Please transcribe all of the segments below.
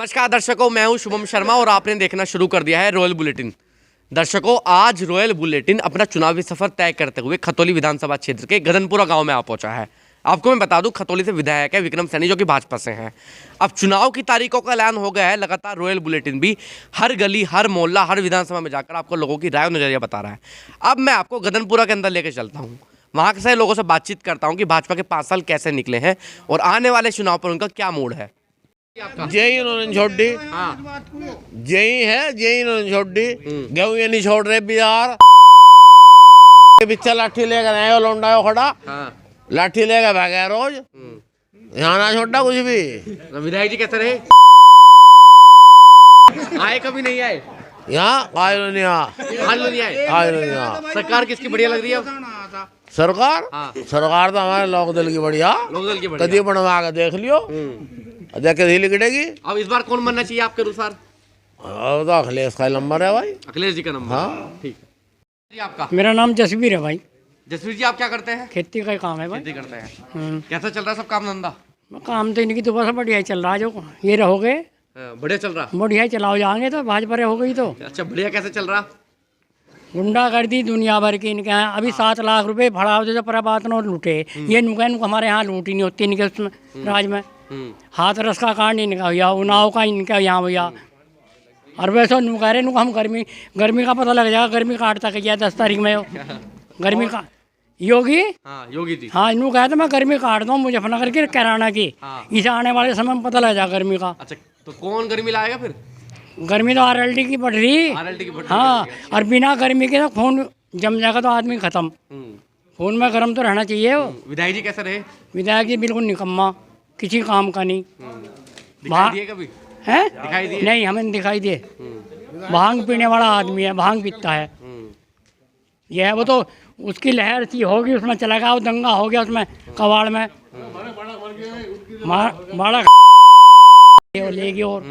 नमस्कार दर्शकों, मैं हूं शुभम शर्मा और आपने देखना शुरू कर दिया है रॉयल बुलेटिन। दर्शकों, आज रॉयल बुलेटिन अपना चुनावी सफर तय करते हुए खतौली विधानसभा क्षेत्र के गगनपुरा गांव में आ पहुंचा है। आपको मैं बता दूं, खतौली से विधायक है विक्रम सैनी, जो कि भाजपा से हैं। अब चुनाव की तारीखों का ऐलान हो गया है। लगातार रॉयल बुलेटिन भी हर गली, हर मोहल्ला, हर विधानसभा में जाकर आपको लोगों की राय और नजरिया बता रहा है। अब मैं आपको गगनपुरा के अंदर लेकर चलता हूँ, वहाँ से लोगों से बातचीत करता हूँ कि भाजपा के 5 साल कैसे निकले हैं और आने वाले चुनाव पर उनका क्या मूड है। जय इन्होंने छोड़ दी। हाँ, जय है, जय इन्होंने छोड़ दी। गेहूं ये नहीं छोड़ रहे बिहार। बिच्चा लाठी लेकर आए लौंडा खड़ा। हाँ। लाठी लेकर भागा रोज। यहाँ ना छोड़ा कुछ भी। विधायक जी कैसे रहे? आए कभी नहीं आए यहाँ आए नहीं आज नहीं आए। आए नहीं यहाँ। सरकार किसकी बढ़िया लग रही है अब? सरकार हाँ। सरकार तो हमारे लोक दल की बढ़िया। लोक दल की कदी बढ़िया। बनवा के देख लियो, देख के लिखड़ेगी। अब इस बार कौन बनना चाहिए आपके अनुसार? तो अखिलेश का नंबर है भाई। अखिलेश जी का नंबर। हाँ। ठीक है जी। आपका? मेरा नाम जसवीर है भाई। जसवीर जी, आप क्या करते हैं? खेती का ही काम है भाई। खेती करते हैं। कैसा चल रहा है सब काम धंधा? काम तो इनकी तो बस बढ़िया ही चल रहा है। जो ये रहोगे बढ़िया चल रहा? बढ़िया ही चलाओ जाएंगे तो भाजपा हो गई तो। अच्छा, बढ़िया कैसे चल रहा? गुंडागर्दी दुनिया भर की इनके यहाँ। अभी 7 लाख रुपए भड़ाओ जो पर लूटे, ये नुकैन हमारे यहाँ लूटी नहीं होती इनके उसमें राज में। हाथरस का कांड इनका हुआ, उन्नाव का इनका यहाँ हुआ। और वैसे नुकह नुक हम गर्मी का पता लग जाएगा। गर्मी काटता गया 10 तारीख में गर्मी का योगी। हाँ, योगी जी। हाँ, इन्हों कहा था मैं गर्मी काट दूँ मुजफ्फरनगर की कैराना की। हाँ। इसे आने वाले समय में पता लग जाएगा गर्मी का। अच्छा, तो कौन गर्मी लाएगा फिर? गर्मी तो RLD की बढ़ रही। RLD की बढ़ रही। हाँ, और बिना गर्मी के तो खून जम जाएगा तो आदमी खत्म। खून में गर्म तो रहना चाहिए वो। विधायक जी कैसे रहे? विधायक जी बिल्कुल निकम्मा, किसी काम का नहीं। दिखाई दिए कभी? है दिखाई दिए? नहीं, हमें दिखाई दे। भांग पीने वाला आदमी है, भांग पीता है। यह है वो तो उसकी लहर सी होगी, उसमें चला गया, वो दंगा हो गया उसमें कबाड़ में बड़ा लेगी। और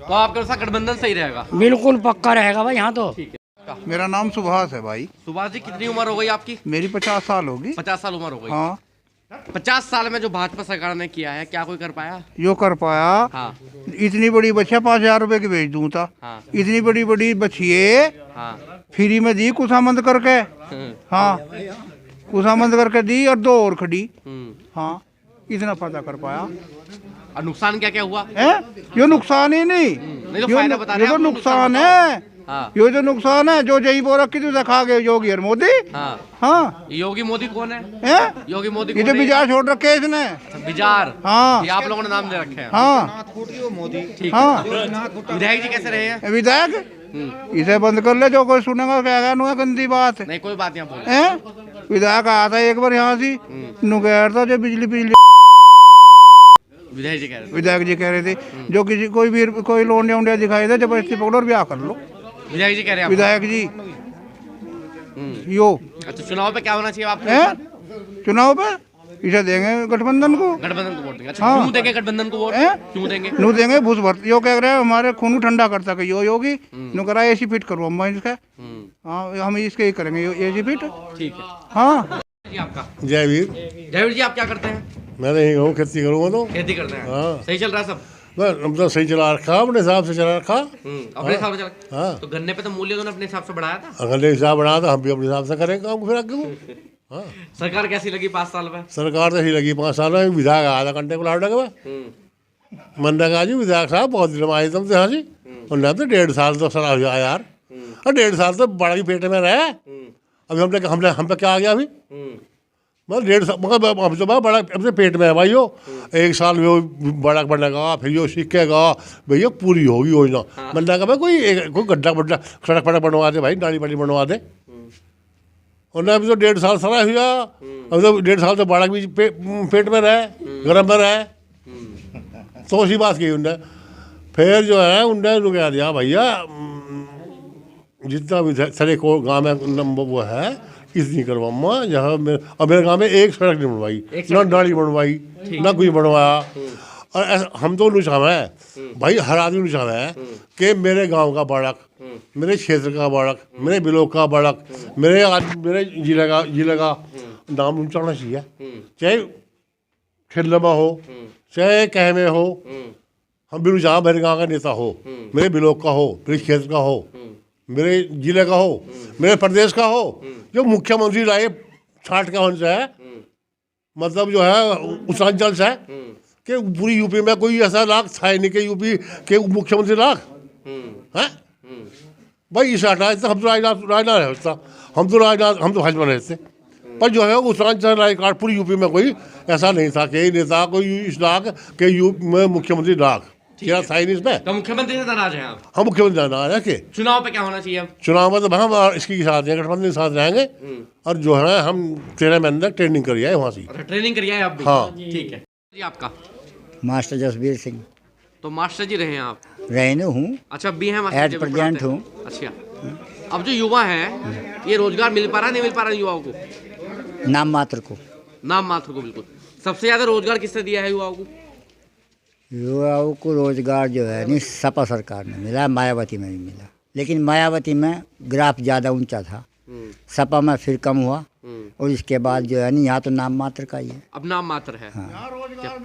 तो आपके अनुसार गठबंधन सही रहेगा? बिल्कुल पक्का रहेगा भाई यहाँ तो। ठीक है। मेरा नाम सुभाष है भाई। सुभाष जी, कितनी उम्र हो गई आपकी? मेरी 50 साल होगी। 50 साल उम्र हो गई। हाँ। 50 साल में जो भाजपा सरकार ने किया है, क्या कोई कर पाया? यो कर पाया। हाँ। इतनी बड़ी बच्चिया 5,000 रुपए की बेच दूं था। हाँ। इतनी बड़ी बड़ी बच्चिए हाँ। फ्री में दी कुसामंद करके। हाँ, कुसामंद करके दी और 2 और खड़ी। हाँ, इतना फायदा कर पाया। और नुकसान क्या क्या हुआ है? यो नुकसान ही नहीं, नहीं तो फायदा बता रहे यो हैं तो आप, नुकसान है। हाँ। यो जो नुकसान है, जो जही बोरा की तो खा गए योगी और मोदी। हाँ। हाँ। योगी मोदी कौन है? हैं? योगी मोदी ये कौन तो है? बिजार छोड़ रखे है इसने। बिजार। हाँ। ये आप लोगों ने नाम दे रखे हैं। हाँ। ठीक हाँ। है। विधायक जी कैसे रहे हैं? विधायक इसे बंद कर ले, जो कोई सुनेगा क्या नुआ गंदी बात है। नहीं, कोई बात यहाँ बोले। हैं? विधायक आया था एक बार यहाँ से, नुकैर था जो बिजली विधायक जी कह रहे थे। विधायक जी कह रहे थे जो किसी कोई लोंडिया उंडिया दिखाई दे जबरदस्ती पकड़ो और ब्याह कर लो। विधायक जी कह रहे हैं विधायक जी यो। अच्छा, चुनाव पे क्या होना चाहिए आपके? हैं? चुनाव पे इसे देंगे गठबंधन को। गठबंधन को वोट देंगे। अच्छा, हाँ। क्यों देंगे गठबंधन को वोट? हैं? क्यों देंगे? नु देंगे भूस भर। यो कह रहे हैं हमारे खून ठंडा कर सके यो योगी। नु करा AC फिट करो हम इसका। हाँ, हम इसके ही करेंगे AC फिट। ठीक है। हाँ। जी, आपका? जयवीर। जयवीर जी, आप क्या करते हैं? मैं नहीं कहूँ खेती करूँगा तो खेती करते हैं। हाँ। सही चल रहा है सब? मतलब सही चला रखा, अपने हिसाब से चला रखा। अपने हिसाब से चला। हाँ। तो गन्ने पे तो मूल्य उन्होंने अपने हिसाब से बढ़ाया था। अगर हिसाब बना तो हम भी अपने हिसाब से करेंगे काम फिर आगे को। हाँ। सरकार कैसी लगी 5 साल में? सरकार तो ही लगी 5 साल में। विधायक आधा घंटे को लाड़ लगे मन लगा जी विधायक साहब बहुत दिन में आए तुम हाँ जी। और ना तो 1.5 साल तो सर हुआ यार। और 1.5 साल तो बड़ा ही पेट में रहे। अभी हम पे क्या आ गया अभी? मतलब 1.5 साल मगर अब तो बड़ा अपने पेट में है भाई। यो 1 साल में वो बड़ा बनेगा, फिर यो सीखेगा भैया, पूरी होगी योजना। मन लगा भाई कोई गड्ढा वड्ढा सड़क फड़क बनवा दे भाई, नाली वाली बनवा दे। और ना अभी तो 1.5 साल सरा हुआ। अभी तो 1.5 साल तो बड़ा भी पेट में रहे, गर्म में रहे। तो उसी बात की उनने फिर जो है उनने कह दिया भैया जितना भी सड़क को गाँव में नंबर वो है इतनी करवाऊंगा। जहाँ मेरे गाँव में एक सड़क नहीं बनवाई, ना नाली बनवाई, ना कुछ बनवाया। और हम तो नहीं चाह है भाई, हर आदमी नहीं चाह है कि मेरे गांव का बाड़क, मेरे क्षेत्र का बाड़क, मेरे ब्लॉक का बाड़क, मेरे जिले का नाम ऊंचाना चाहिए। चाहे ठेलमा हो, चाहे कहमे हो, हम बिल्कुल जहाँ मेरे गाँव का नेता हो, मेरे ब्लॉक का हो, मेरे क्षेत्र का हो, मेरे जिले का हो, मेरे प्रदेश का हो, जो मुख्यमंत्री लाए छाट का वंश है, मतलब जो है उत्तरांचल से कि पूरी यूपी में कोई ऐसा लाख था ही नहीं कि यूपी के मुख्यमंत्री लाख है भाई। इस हटा हम तो राजनाथ रहता, हम तो भाजपा रहते, पर जो है उत्तरांचल राजकाट पूरी यूपी में कोई ऐसा नहीं था कि नेता कोई इस लाख के यूपी में मुख्यमंत्री लाख क्या था ही नहीं इसमें। तो मुख्यमंत्री से नाराज हैं आप? हम मुख्यमंत्री नाराज है कि चुनाव पे क्या होना चाहिए अब? चुनाव में तो हम इसके साथ हैं, गठबंधन के साथ रहेंगे और जो है हम 13 महीने तक ट्रेनिंग करिए है वहाँ से। अच्छा, ट्रेनिंग करिए है आप भी? हाँ। ठीक है जी। आपका? मास्टर जसबीर सिंह तो मास्टर जी रहे हैं आप? रहने हूँ, अच्छा, भी हैं मास्टर एट जी, भी प्रेजेंट पढ़ाते हैं। हूँ। अच्छा, अब जो युवा हैं ये रोजगार मिल पा रहा है, नहीं मिल पा रहा है युवाओं को? नाम मात्र को। नाम मात्र को, बिल्कुल। सबसे ज्यादा रोजगार किसने दिया है युवाओं को? युवाओं को रोजगार जो है नहीं सपा सरकार ने मिला, मायावती में भी मिला, लेकिन मायावती में ग्राफ ज़्यादा ऊंचा था, सपा में फिर कम हुआ, और इसके बाद जो है नहीं यहाँ तो नाम मात्र का ही है। अब नाम मात्र है।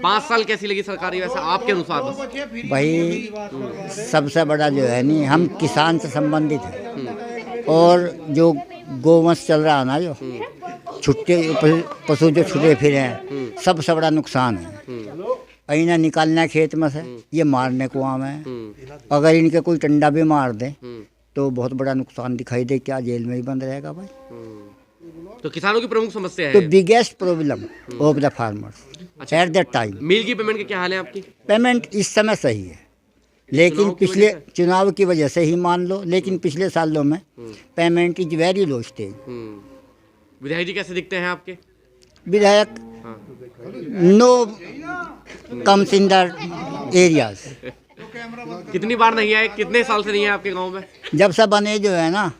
5 साल कैसी लगी सरकारी वैसे आपके अनुसार? बस भाई सबसे बड़ा जो है नहीं हम किसान से संबंधित हैं, और जो गोवंश चल रहा है ना, जो छुट्टे पशु जो छुटे फिरे हैं, सबसे बड़ा नुकसान है। इन्हें निकालना है खेत में से, ये मारने को आम है। अगर इनके कोई टंडा भी मार दे तो बहुत बड़ा नुकसान दिखाई दे, क्या जेल में ही बंद रहेगा भाई। तो किसानों की प्रमुख समस्या तो है biggest problem of the farmers at that time. Mill की पेमेंट के क्या हाल है आपकी? पेमेंट इस समय सही है, लेकिन पिछले चुनाव की वजह से ही मान लो, लेकिन पिछले सालों में payment is very low stage. विधायक जी कैसे दिखते हैं आपके? विधायक know comes in the areas. कितनी बार नहीं आए, कितने साल से नहीं है आपके गांव में? जब से बने जो है ना,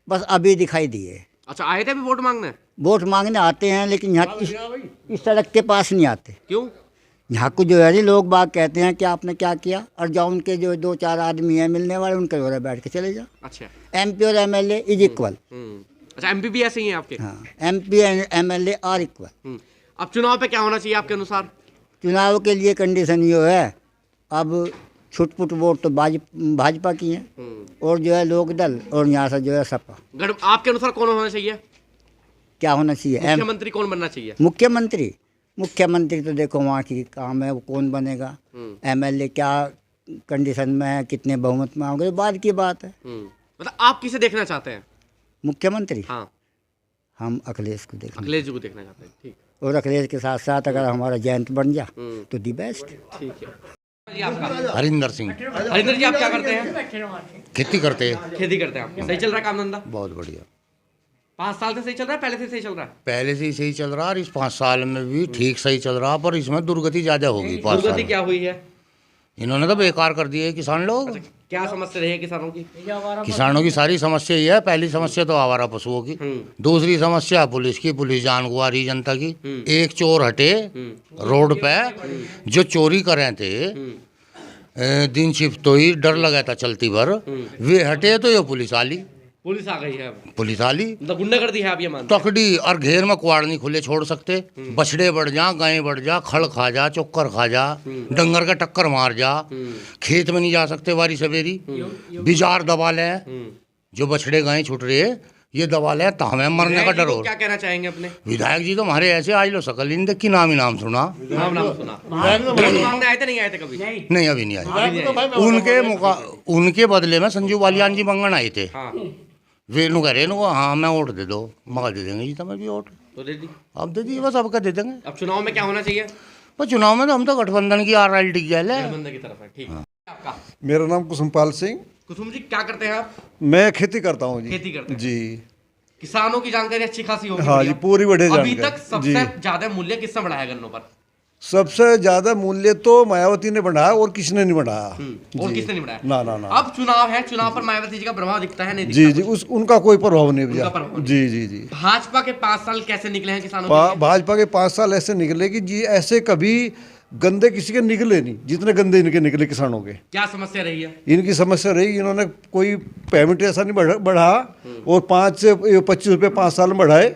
बस अभी दिखाई दिए। अच्छा, आए थे अभी वोट मांगने? वोट मांगने आते हैं, लेकिन यहाँ इस सड़क के पास नहीं आते। क्यों? यहाँ को जो है नहीं लोग बाग कहते हैं कि आपने क्या किया, और जो उनके जो 2-4 आदमी हैं मिलने वाले, उनके घरे बैठ के चले जाओ। अच्छा, MP और MLA इज इक्वल। अच्छा, MP भी ऐसे ही हैं आपके? हाँ, MP and MLA are equal. अब चुनाव पे क्या होना चाहिए आपके अनुसार? चुनाव के लिए कंडीशन ये है, अब छुटपुट वोट तो भाजपा की है, और जो है लोक दल, और यहाँ से जो है सपा। आपके अनुसार कौन होना चाहिए? क्या होना चाहिए? मुख्यमंत्री कौन बनना चाहिए? मुख्यमंत्री तो देखो वहाँ की काम है, वो कौन बनेगा। MLA क्या कंडीशन में है, कितने बहुमत में आओगे, बाद की बात है। मतलब आप किसे देखना चाहते हैं मुख्यमंत्री? हाँ, हम अखिलेश को देखें, अखिलेश जी को देखना चाहते हैं। ठीक, और अखिलेश के साथ साथ अगर हमारा जयंत बन जा तो दी बेस्ट। ठीक है जी। आपका? हरिंदर सिंह। हरिंदर जी, आप क्या करते हैं? खेती करते हैं। खेती करते हैं आप? सही चल रहा है काम धंधा? बहुत बढ़िया। 5 साल से सही चल रहा है, पहले से सही चल रहा है? पहले से ही सही चल रहा है, और इस 5 साल में भी ठीक सही चल रहा, पर इसमें दुर्गति ज़्यादा होगी। 5 साल दुर्गति क्या हुई है? इन्होंने तो बेकार कर दिए किसान लोग। क्या समस्या रही है किसानों की? किसानों की सारी समस्या ये है। पहली समस्या तो आवारा पशुओं की, दूसरी समस्या पुलिस की, पुलिस जानगुआरी जनता की। एक चोर हटे रोड पे, जो चोरी कर रहे थे दिन शिफ्ट तो ही डर लगा था चलती भर, वे हटे तो ये पुलिस आली। पुलिस आ गई है अब? पुलिस आली मतलब गुंडागर्दी है आप ये मानते हैं? तकड़ी, और घेर में कुआड़ नहीं खुले छोड़ सकते। बछड़े बढ़ जा, गायें बढ़ जा, खड़ खा जा, चोकर खा जा, डंगर का टक्कर मार जा, खेत में नहीं जा सकते वारी सवेरी, बिजार दबा ले, जो बछड़े गायें छूट रहे ये दबा ले, तो हमें मरने का डर हो। क्या कहना चाहेंगे अपने विधायक जी तो हमारे ऐसे आज लो सकल इन की नाम ही नाम सुना, नाम सुना। मांगने आए थे, नहीं आए थे कभी? नहीं अभी नहीं आए। उनके बदले में संजीव बालियान जी मंगन आए थे। वेणु कह रेणु हाँ मैं वोट दे दो, मगर दे देंगे जी तुम्हें भी वोट, तो दे दी। अब दे दी बस, अब का दे देंगे। अब चुनाव में क्या होना चाहिए? पर चुनाव में तो हम तो गठबंधन की RL टिक जाए। गठबंधन की तरफ है। ठीक है। आपका? मेरा नाम कुसुमपाल सिंह। कुसुम जी, क्या करते हैं आप? मैं खेती करता हूँ जी। खेती करते हैं जी। किसानों की जानकारी अच्छी खासी होगी? हाँ जी, पूरी बढ़िया अभी जानकारी। तक सबसे ज्यादा मूल्य किसने बढ़ाया गन्नों पर? सबसे ज्यादा मूल्य तो मायावती ने बढ़ाया, और किसने नहीं बढ़ाया। और किसने नहीं बढ़ाया? ना ना ना। अब चुनाव है, चुनाव पर मायावती जी का प्रभाव दिखता है, नहीं जी दिखता? जी, उनका कोई प्रभाव नहीं उनका भैया। प्रभाव नहीं। जी जी जी। भाजपा के 5 साल कैसे निकले हैं किसानों के लिए? भाजपा के 5 साल ऐसे निकले कि जी ऐसे कभी गंदे किसी के निकले नहीं जितने गंदे इनके निकले किसानों के। क्या समस्या रही है? इनकी समस्या रही, इन्होंने कोई पेमेंट ऐसा नहीं बढ़ा, और 5 से 25 रुपये 5 साल में बढ़ाए,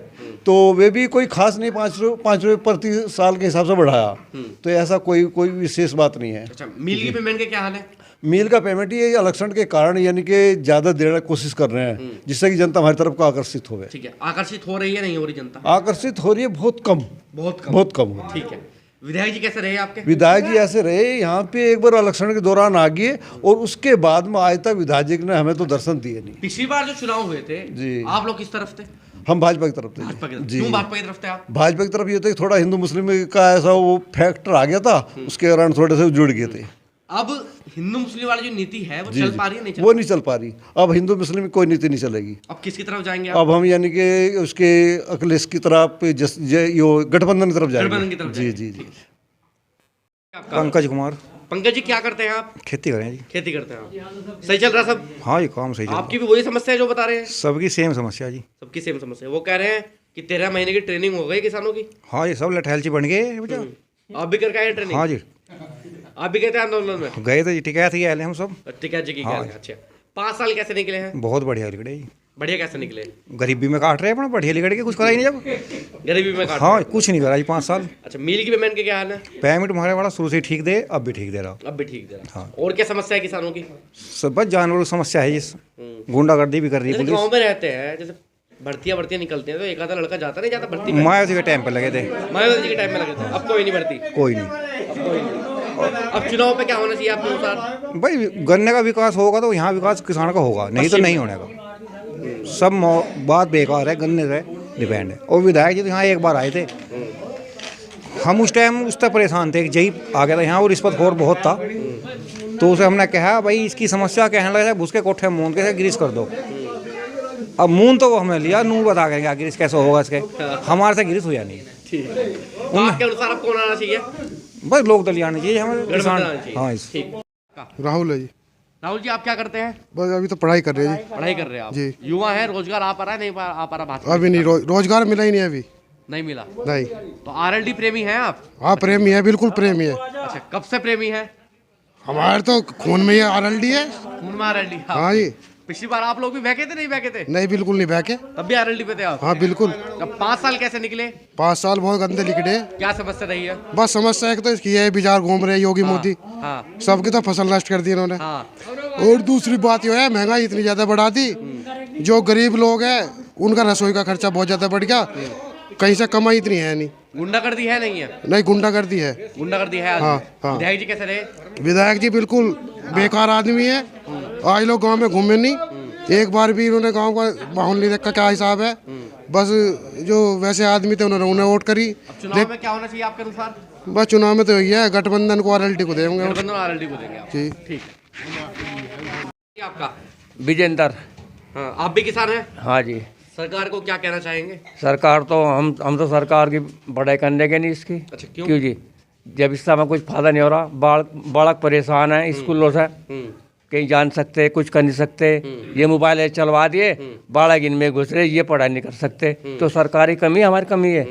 तो वे भी कोई खास नहीं, 5 रुपये प्रति साल के हिसाब से बढ़ाया। तो ऐसा कोई विशेष बात नहीं है। अच्छा, मील की पेमेंट के क्या हाल है? मील का पेमेंट ये इलेक्शन के कारण यानी कि ज़्यादा देने की कोशिश कर रहे हैं, जिससे कि जनता हमारी तरफ को आकर्षित हो। ठीक है, आकर्षित हो रही है नहीं हो रही जनता? आकर्षित हो रही है, बहुत कम बहुत कम। ठीक है, विधायक जी कैसे रहे आपके? विधायक जी ऐसे रहे, यहाँ पे एक बार इलेक्शन के दौरान आ गए और उसके बाद में आज तक विधायक जी ने हमें तो दर्शन दिए नहीं। पिछली बार जो चुनाव हुए थे जी, आप लोग किस तरफ थे? हम भाजपा की तरफ थे जी। क्यों भाजपा की तरफ थे आप? भाजपा की तरफ ये था कि थोड़ा हिंदू मुस्लिम का ऐसा वो फैक्टर आ गया था, उसके कारण थोड़े से जुड़ गए थे। अब हिंदू मुस्लिम वाली जो नीति है वो चल पा रही है नहीं? वो नहीं चल पा रही। अब हिंदू मुस्लिम की कोई नीति नहीं चलेगी। अब किसकी तरफ जाएंगे आप? अब हम यानी कि उसके अखिलेश की तरफ, गठबंधन की तरफ जाएंगे। जी जी जी। पंकज कुमार। पंकज जी क्या करते हैं आप? खेती करें जी। खेती करते हैं आप। सही चल रहा है सब? हाँ, ये काम सही चल रहा है। आपकी भी वही समस्या है जो बता रहे हैं? सबकी सेम समस्या जी। सबकी सेम समस्या। वो कह रहे हैं कि 13 महीने की ट्रेनिंग हो गई किसानों की। हाँ, ये सब लठैलची बन गए बेटा। आप भी करके आए ट्रेनिंग? हाँ जी, आप भी गए थे आंदोलन में? गए थे जी, टिकैत ही आए हम सब। टिकैत जी की हाँ। अच्छा, 5 साल कैसे निकले हैं? बहुत बढ़िया लिखड़े जी। बढ़िया कैसे निकले? गरीबी में काट रहे हैं अपना, बढ़िया लिखड़ के कुछ करा ही नहीं जब। गरीबी में काट? हाँ, कुछ नहीं करा जी 5 साल। अच्छा, मील की पेमेंट के क्या हाल है? पेमेंट हमारे वाला शुरू से ठीक दे, अब भी ठीक दे रहा। अब भी ठीक दे रहा। हाँ। और क्या समस्या है किसानों की? सब बस जानवरों की समस्या है, जिस गुंडागर्दी भी कर रही है जैसे पुलिस। गाँव में रहते हैं, जैसे भर्तियां निकलती हैं तो एक आधा लड़का जाता नहीं जाता भर्ती में? मायावती के टाइम पे लगे थे। मायावती जी के टाइम में लगे थे, अब कोई नहीं भर्ती? कोई नहीं। अब कोई नहीं। अब चुनाव पे क्या होना चाहिए आपके अनुसार? भाई गन्ने का विकास होगा तो यहाँ विकास किसान का होगा, नहीं तो नहीं होने का। सब बात बेकार है, गन्ने से डिपेंड है। और विधायक जी तो यहाँ एक बार आए थे, हम उस टाइम उस तक परेशान थे कि जही आ गया था यहाँ, और रिश्वतखोर बहुत था। तो उसे हमने कहा भाई इसकी समस्या कहने लगा भूस के कोठे मून के गिरीश कर दो। अब मून तो वो हमने लिया, नू बता के गिरीश कैसे होगा इसके, हमारे से गिरीश हुआ नहीं। ठीक है, तो आपके अनुसार आप कौन आना चाहिए? बस लोग दल आने चाहिए हमारे किसान। हाँ, राहुल है जी। राहुल जी आप क्या करते हैं? बस अभी तो पढ़ाई कर रहे हैं जी। पढ़ाई कर रहे हैं आप जी। युवा है, रोजगार आ पा रहा है नहीं आ पा रहा? भाजपा अभी नहीं, रोजगार मिला ही नहीं अभी। नहीं मिला? नहीं। तो आरएलडी प्रेमी हैं आप? हाँ, प्रेमी है, बिल्कुल प्रेमी है। अच्छा, कब से प्रेमी है? हमारे तो खून में ये आरएलडी है। खून में आरएलडी? हाँ जी। पिछली बार आप लोग भी बहके थे नहीं बहके थे? नहीं, बिल्कुल नहीं बहके। तब भी आरएलडी पे थे आप? हाँ बिल्कुल। अब 5 साल कैसे निकले? 5 साल बहुत गंदे निकले। क्या समस्या रही है? बस समस्या एक तो इसकी है, बाजार घूम रहे योगी मोदी। हाँ। सबकी तो फसल नष्ट कर दी इन्होंने। हाँ। और दूसरी बात यह है, महंगाई इतनी ज्यादा बढ़ा दी, जो गरीब लोग हैं उनका रसोई का खर्चा बहुत ज्यादा बढ़ गया, कहीं से कमाई इतनी है नहीं। गुंडागर्दी है नहीं है? नहीं, गुंडागर्दी है। गुंडागर्दी है। हाँ, हाँ। विधायक जी कैसे रहे? विधायक जी बिल्कुल बेकार आदमी है। आज लोग गांव में घूमे नहीं, एक बार भी इन्होंने गांव का माहौल नहीं देखा क्या हिसाब है। बस जो वैसे आदमी थे उन्होंने उन्हें वोट करी। चुनाव में क्या होना चाहिए आपके अनुसार? बस चुनाव में तो यही है, गठबंधन को आरएलडी को देंगे। गठबंधन आरएलडी को देंगे आप? जी ठीक है। आपका विजेंदर। हाँ, आप भी किसान हैं? हाँ जी। सरकार को क्या कहना चाहेंगे? सरकार तो हम तो सरकार की बढ़ाई करने के नहीं इसकी। अच्छा, क्यों? क्यों जी, जब इससे हमें कुछ फायदा नहीं हो रहा, बालक परेशान है स्कूलों से, कहीं जान सकते, कुछ कर नहीं सकते। ये मोबाइल चलवा दिए, बालक इनमें घुस रहे, ये पढ़ाई नहीं कर सकते। तो सरकारी कमी हमारी कमी है,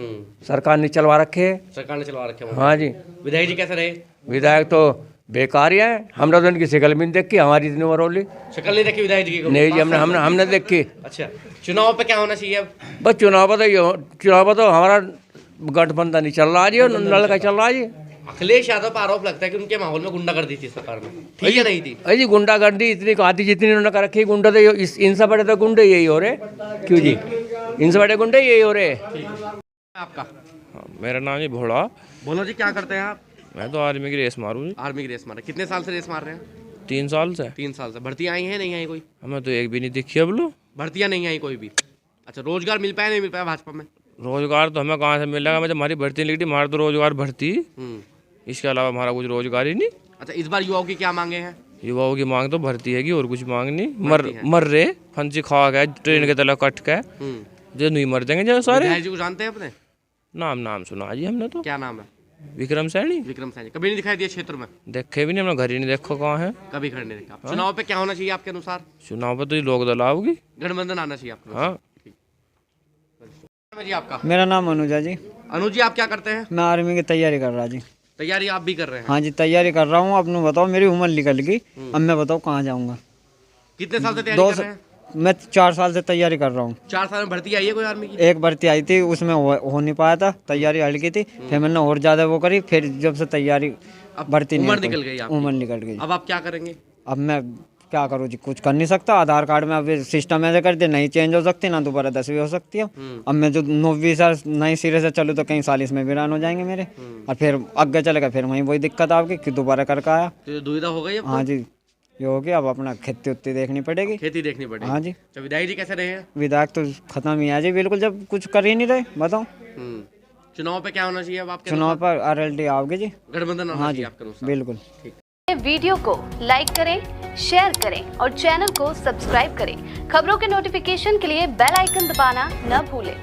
सरकार ने चलवा रखे है। सरकार ने चलवा रखे? हाँ जी। विधायक जी कैसे रहे? विधायक तो बेकार ही है, हमने तो उनकी शिकल भी नहीं देखी, हमारी इतनी उम्र होली। शक्ल नहीं देखी विधायक जी की? नहीं जी, हमने देखी। अच्छा, चुनाव पे क्या होना चाहिए अब? बस चुनाव पर तो हमारा गठबंधन नहीं चल रहा जी, नल का चल रहा जी। अखिलेश यादव पर आरोप लगता है कि उनके माहौल में गुंडागर्दी थी सरकार में, ठीक है नहीं थी? अजी गुंडागर्दी इतनी आती जितनी उन्होंने कर रखी, गुंडा तो इनसे बड़े तो गुंडे यही हो रहे। क्यों जी, इनसे बड़े गुंडे यही हो रहे। आपका? मेरा नाम है भोला। बोलो जी, क्या करते हैं आप? मैं तो आर्मी की रेस मारूँ जी। आर्मी की रेस मार रहे? कितने साल से रेस मार रहे हैं? 3 साल से। 3 साल से। भर्ती आई है नहीं आई कोई? हमें तो एक भी नहीं दिखी अब लो। भर्तियाँ नहीं आई कोई भी? अच्छा, रोजगार मिल पाया नहीं मिल पाया भाजपा में? रोजगार तो हमें कहाँ से मिलेगा, मैं जब हमारी भर्ती निकली हमारा तो रोजगार भर्ती, इसके अलावा हमारा कुछ रोजगार ही नहीं। अच्छा, इस बार युवाओं की क्या मांगे हैं? युवाओं की मांग तो भर्ती है कि और कुछ मांग नहीं। मर रहे फंसी खा गए ट्रेन के तला कट के, जो नहीं मर जाएंगे जो सारे। विधायक जी को जानते हैं अपने? नाम सुना जी हमने तो। क्या नाम है? विक्रम सैनी। विक्रम सैनी। कभी नहीं दिखाई दिया क्षेत्र में? देखे भी नहीं, हमने घर ही नहीं देखो कहाँ है। कभी घर नहीं देखा। चुनाव पे क्या होना चाहिए आपके अनुसार? चुनाव पे तो ये लोग दलाओगी, गठबंधन आना चाहिए आपको? हाँ। जी आपका? मेरा नाम अनुजा जी। अनुज जी, आप क्या करते हैं? मैं आर्मी की तैयारी कर रहा जी। तैयारी आप भी कर रहे हैं? हाँ जी, तैयारी कर रहा हूँ। अब बताओ, मेरी उम्र निकल गई, अब मैं बताओ कहाँ जाऊँगा। कितने साल से तैयारी कर रहे हैं? मैं 4 साल से तैयारी कर रहा हूँ। 4 साल में भर्ती आई है कोई आर्मी की? एक भर्ती आई थी, उसमें हो नहीं पाया था, तैयारी हल्की थी। फिर मैंने और ज़्यादा वो करी, फिर जब से तैयारी भर्ती उम्र निकल गई आपकी। उम्र निकल गई। अब आप क्या करेंगे? अब मैं क्या करूँ जी, कुछ कर नहीं सकता। आधार कार्ड में अब सिस्टम ऐसे कर दे, नहीं चेंज हो सकती, ना दोबारा 10वीं हो सकती है। अब मैं जो 9वीं साल नई सिरे से चलूँ तो कई साल इसमें वीरान हो जाएंगे मेरे, और फिर आगे चलेगा फिर वहीं वही दिक्कत आपकी कि दोबारा करके आया। तो दुविधा हो गई? हाँ जी, ये हो गया। अब अपना खेती उत्ती देखनी पड़ेगी। खेती देखनी पड़ेगी। हाँ जी। तो विधायक जी कैसे रहे हैं? विधायक तो खत्म ही है जी, बिल्कुल, जब कुछ कर ही नहीं रहे। बताओ चुनाव पे क्या होना चाहिए अब आपके? चुनाव पर RLD आओगे जी, गठबंधन होना चाहिए आपके अनुसार? बिल्कुल। वीडियो को लाइक करें, शेयर करें और चैनल को सब्सक्राइब करें। खबरों के नोटिफिकेशन के लिए बेल आइकन दबाना न भूलें।